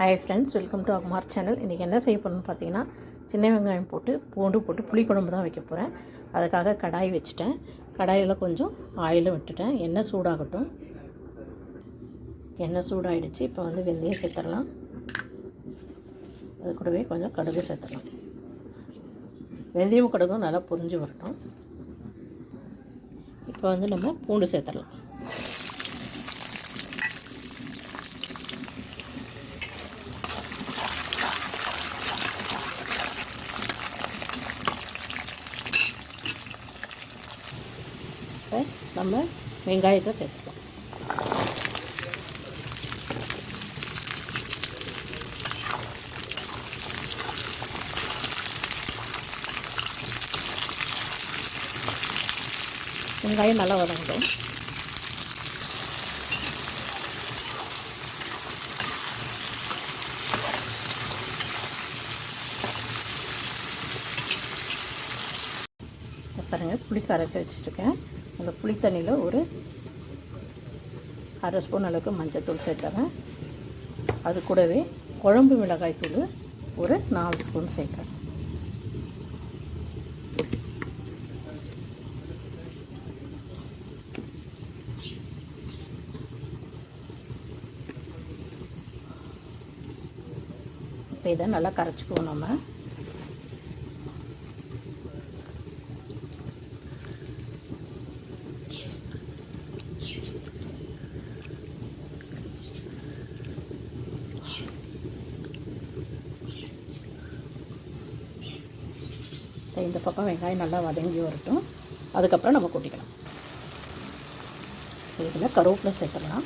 Hi friends, welcome to our channel. இன்றைக்கி என்ன செய்ய போகிறோம்னு பார்த்தீங்கன்னா, சின்ன வெங்காயம் போட்டு பூண்டு போட்டு புளி குழம்பு தான் வைக்க போகிறேன். அதுக்காக கடாய் வச்சுட்டேன். கடாயில் கொஞ்சம் ஆயிலும் விட்டுட்டேன். எண்ணெய் சூடாகட்டும். எண்ணெய் சூடாகிடுச்சு. இப்போ வந்து வெந்தயம் சேர்த்துடலாம். அது கூடவே கொஞ்சம் கடுகு சேர்த்துடலாம். வெந்தயம் கடுகும் நல்லா பொரிஞ்சு வரட்டும். இப்போ வந்து நம்ம பூண்டு சேர்த்துடலாம். நம்ம வெங்காயத்தை சேர்த்துக்கலாம். வெங்காயம் நல்லா வதங்கட்டும். பாருங்கள், புளி கரைச்சி வச்சுருக்கேன். அந்த புளி தண்ணியில் ஒரு அரை ஸ்பூன் அளவுக்கு மஞ்சள் சேர்க்குறேன். அது கூடவே குழம்பு மிளகாய் தூள் ஒரு 4 ஸ்பூன் சேர்க்குறேன். இப்போ இதை நல்லா கரைச்சிக்குவோம். நம்ம இந்த பக்கம் வெங்காயம் நல்லா வதங்கி வரட்டும். அதுக்கப்புறம் நம்ம கொட்டிக்கலாம். இதில் கருவேப்பிலை சேர்த்துக்கலாம்.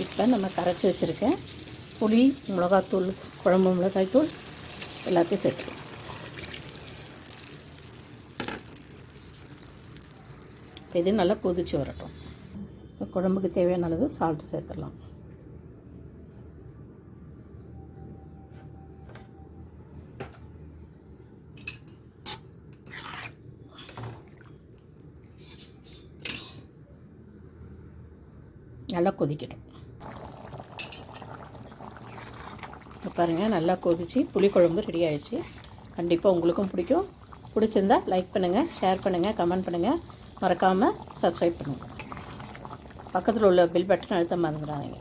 இப்போ நம்ம கரைச்சி வச்சுருக்கேன் புளி, மிளகாத்தூள், குழம்பு மிளகாய் தூள் எல்லாத்தையும் சேர்த்துக்கலாம். இது நல்லா கொதித்து வரட்டும். குழம்புக்கு தேவையான அளவு சால்ட் சேர்த்துடலாம். நல்லா கொதிக்கட்டும். பாருங்கள், நல்லா கொதித்து புளிக்குழம்பு ரெடி ஆகிடுச்சு. கண்டிப்பாக உங்களுக்கும் பிடிக்கும். பிடிச்சிருந்தா லைக் பண்ணுங்கள், ஷேர் பண்ணுங்கள், கமெண்ட் பண்ணுங்கள். மறக்காமல் சப்ஸ்கிரைப் பண்ணுங்கள். பக்கத்தில் உள்ள பெல் பட்டன் அழுத்த மறந்துடாதீங்க.